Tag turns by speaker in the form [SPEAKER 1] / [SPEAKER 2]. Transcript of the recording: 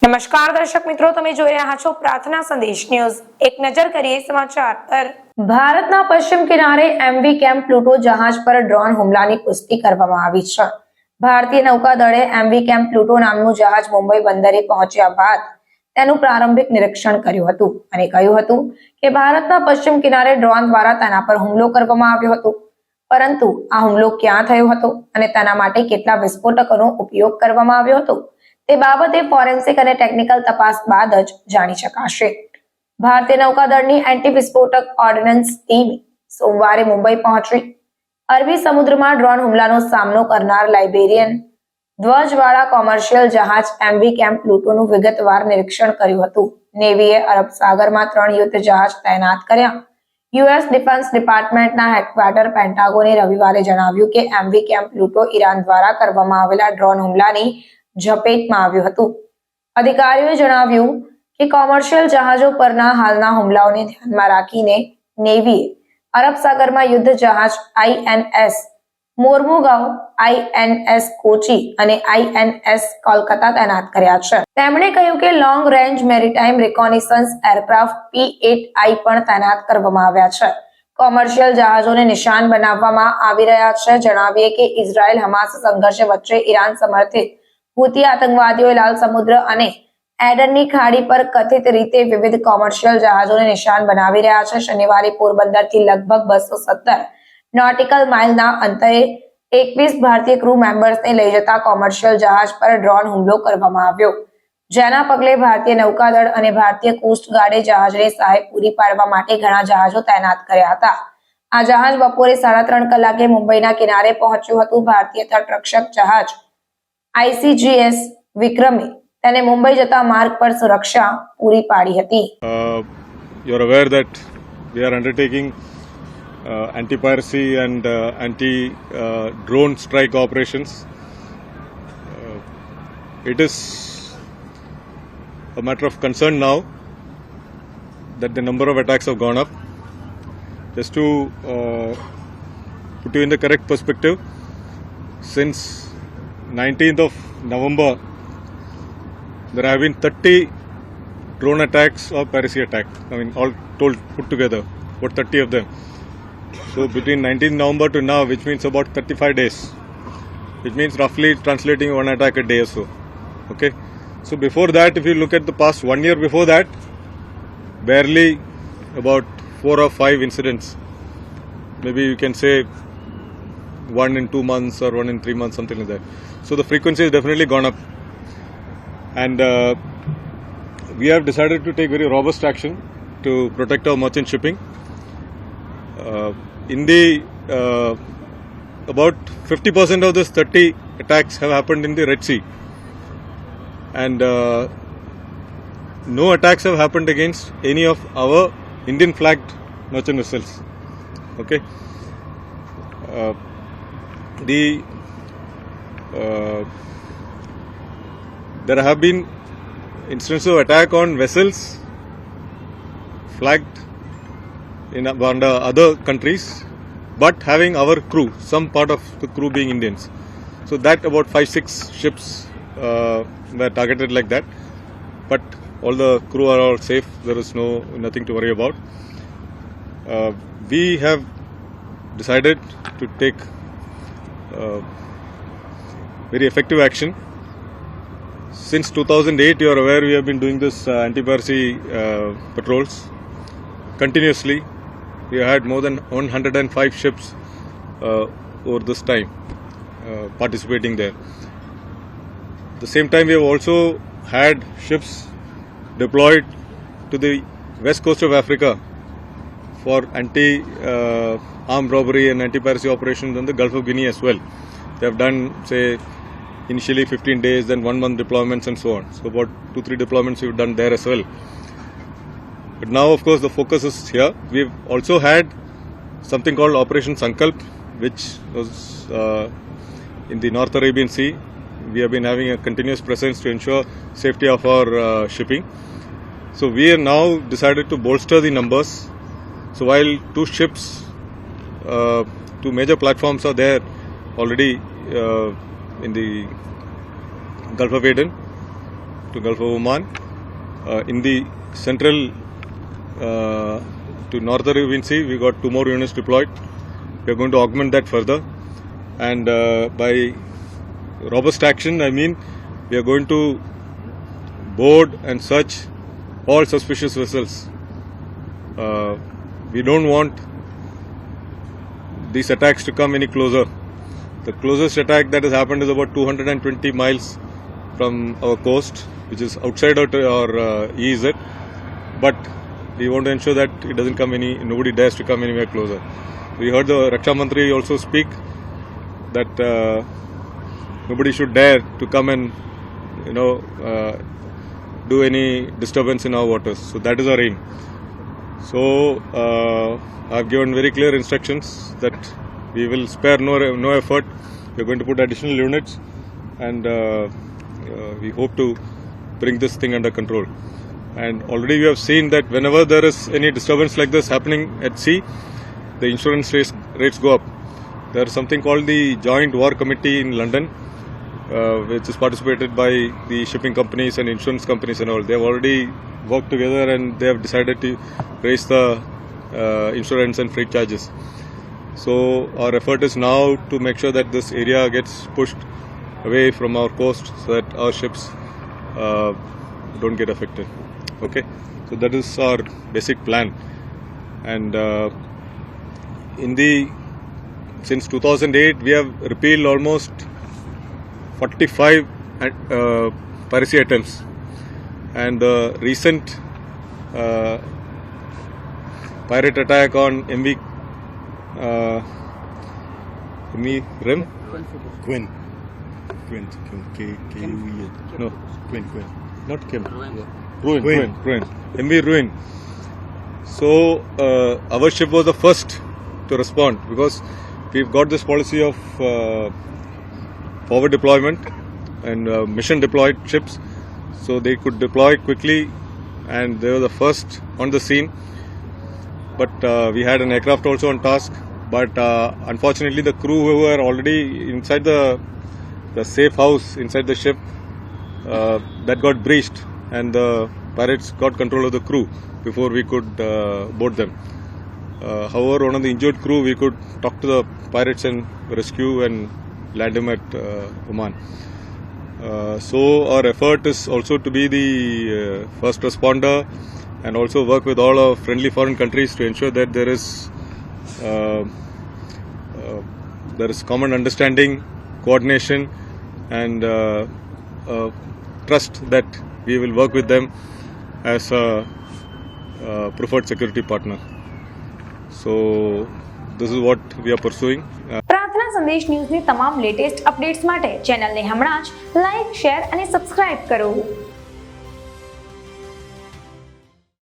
[SPEAKER 1] નમસ્કાર દર્શક મિત્રો, તમે જોઈ રહ્યા છો પ્રાર્થના સંદેશ ન્યૂઝ। એક નજર કરીએ સમાચાર પર। ભારતના પશ્ચિમ કિનારે એમવી કેમ્પ પ્લુટો જહાજ પર ડ્રોન હુમલાની પુષ્ટિ કરવામાં આવી છે। ભારતીય નૌકાદળે એમવી કેમ્પ પ્લુટો નામનું જહાજ મુંબઈ બંદરે પહોંચ્યા બાદ તેનું પ્રારંભિક નિરીક્ષણ કર્યું હતું અને કહ્યું હતું કે ભારતના પશ્ચિમ કિનારે ડ્રોન દ્વારા તેના પર હુમલો કરવામાં આવ્યો હતો, પરંતુ આ હુમલો ક્યાં થયો હતો અને તેના માટે કેટલા વિસ્ફોટકોનો ઉપયોગ કરવામાં આવ્યો હતો તે બાબતે ફોરેન્સિક અને ટેકનિકલ તપાસ બાદ જ જાણી શકાશે। ભારતીય નૌકાદળની એન્ટી વિસ્ફોટક ઓર્ડિનન્સ ટીમ સોમવારે મુંબઈ પહોંચી અરબી સમુદ્રમાં ડ્રોન હુમલાનો સામનો કરનાર લાઇબેરિયન ધ્વજવાળા કોમર્શિયલ જહાજ એમવી કેમ્પ પ્લુટોનું વિગતવાર નિરીક્ષણ કર્યું હતું। નેવીએ અરબ સાગરમાં 3 યુદ્ધ જહાજ તૈનાત કર્યા। યુએસ ડિફેન્સ ડિપાર્ટમેન્ટના હેડક્વાર્ટર પેન્ટાગોને રવિવારે જણાવ્યું કે એમવી કેમ્પ પ્લુટો ઈરાન દ્વારા કરવામાં આવેલા ડ્રોન હુમલાની ઝપેટમાં આવ્યું હતું। અધિકારીઓએ જણાવ્યું કે કોમર્શિયલ જહાજો પરના હાલના હુમલાઓને ધ્યાનમાં રાખીને નેવીએ અરબ સાગરમાં યુદ્ધ જહાજ આઈએનએસ મોર્મુગાંવ, આઈએનએસ કોચી અને આઈએનએસ કોલકાતા તૈનાત કર્યા છે। તેમણે કહ્યું કે long range maritime reconnaissance aircraft P-8I પણ તૈનાત કરવામાં આવ્યા છે। કોમર્શિયલ જહાજોને નિશાન બનાવવામાં આવી રહ્યા છે। જણાવીએ કે ઇઝરાયલ હમાસ સંઘર્ષ વચ્ચે ઈરાન સમર્થિત હુતી આતંકવાદીઓએ લાલ સમુદ્ર અને એડનની ખાડી પર કથિત રીતે વિવિધ કોમર્શિયલ જહાજોને નિશાન બનાવી રહ્યા છે। શનિવારે પોરબંદરથી લગભગ 217 નોટિકલ માઇલના અંતરે 21 ભારતીય ક્રૂ મેમ્બર્સને લઈ જતા કોમર્શિયલ જહાજ પર ડ્રોન હુમલો કરવામાં આવ્યો, જેના પગલે ભારતીય નૌકાદળ અને ભારતીય કોસ્ટગાર્ડે જહાજને સહાય પૂરી પાડવા માટે ઘણા જહાજો તૈનાત કર્યા હતા। આ જહાજ બપોરે 3:30 કલાકે મુંબઈના કિનારે પહોંચ્યું હતું। ભારતીય તટરક્ષક જહાજ ICGS વિક્રમે તેને મુંબઈ જતા માર્ગ પર સુરક્ષા પૂરી પાડી હતી।
[SPEAKER 2] You are aware that we are undertaking anti-piracy and anti-drone strike operations. It is a matter of concern now that the number of attacks have gone up. Just to put you in the correct perspective, since 19th of November, there have been 30 drone attacks or piracy attacks. I mean, all told put together, about 30 of them. So between 19th November to now, which means about 35 days, which means roughly translating one attack a day or so. Okay. So before that, if you look at the past 1 year before that, barely about 4 or 5 incidents. Maybe you can say 1 in 2 months or 1 in 3 months, something like that. So the frequency has definitely gone up, and we have decided to take very robust action to protect our merchant shipping. In the about 50% of these 30 attacks have happened in the Red Sea, and no attacks have happened against any of our Indian flagged merchant vessels. Okay. There have been instances of attack on vessels flagged in under other countries, but having our crew, some part of the crew being Indians. So that about 5-6 ships were targeted like that, but all the crew are all safe. There is nothing to worry about. We have decided to take very effective action. Since 2008, you are aware, we have been doing this anti-piracy patrols continuously. We had more than 105 ships over this time participating there. At the same time, we have also had ships deployed to the west coast of Africa for anti-armed robbery and anti-piracy operations in the Gulf of Guinea as well. They have done, say, initially 15 days, then 1 month deployments and so on. So about 2-3 deployments we've done there as well. But now, of course, the focus is here. We've also had something called Operation Sankalp, which was in the North Arabian Sea. We have been having a continuous presence to ensure safety of our shipping. So we have now decided to bolster the numbers. So while 2 ships, 2 major platforms are there already in the Gulf of Aden, to Gulf of Oman. In the central to northern Arabian Sea, we got 2 more units deployed. We are going to augment that further. And by robust action, I mean we are going to board and search all suspicious vessels. We don't want these attacks to come any closer. The closest attack that has happened is about 220 miles from our coast, which is outside our EEZ. But we want to ensure that it doesn't come nobody dares to come anywhere closer. We heard the Raksha Mantri also speak that nobody should dare to come and do any disturbance in our waters. So that is our aim. So I have given very clear instructions that we will spare no effort. We are going to put additional units, and we hope to bring this thing under control. And already we have seen that whenever there is any disturbance like this happening at sea, the insurance rates go up. There is something called the Joint War Committee in London, which is participated by the shipping companies and insurance companies and all. They have already worked together and they have decided to raise the insurance and freight charges. So our effort is now to make sure that this area gets pushed away from our coast so that our ships don't get affected. Okay, so that is our basic plan. And since 2008, we have repealed almost 45 piracy attempts, and the recent pirate attack on MV Rim?
[SPEAKER 3] Quinn. K-U-E-N.
[SPEAKER 2] No,
[SPEAKER 3] Quinn.
[SPEAKER 2] not Kim.
[SPEAKER 3] Ruin.
[SPEAKER 2] Ruin. MV Ruin. So our ship was the first to respond because we've got this policy of forward deployment and mission deployed ships, so they could deploy quickly, and they were the first on the scene. But we had an aircraft also on task, but unfortunately the crew who were already inside the safe house inside the ship, that got breached, and the pirates got control of the crew before we could board them. However, one of the injured crew, we could talk to the pirates and rescue and land him at Oman. So our effort is also to be the first responder and also work with all our friendly foreign countries to ensure that there is common understanding, coordination, and trust that we will work with them as a preferred security partner. So this is what we are pursuing.
[SPEAKER 1] પ્રાર્થના સંદેશ ન્યૂઝની તમામ latest updates માટે ચેનલને હમણાં જ like, share અને subscribe કરો.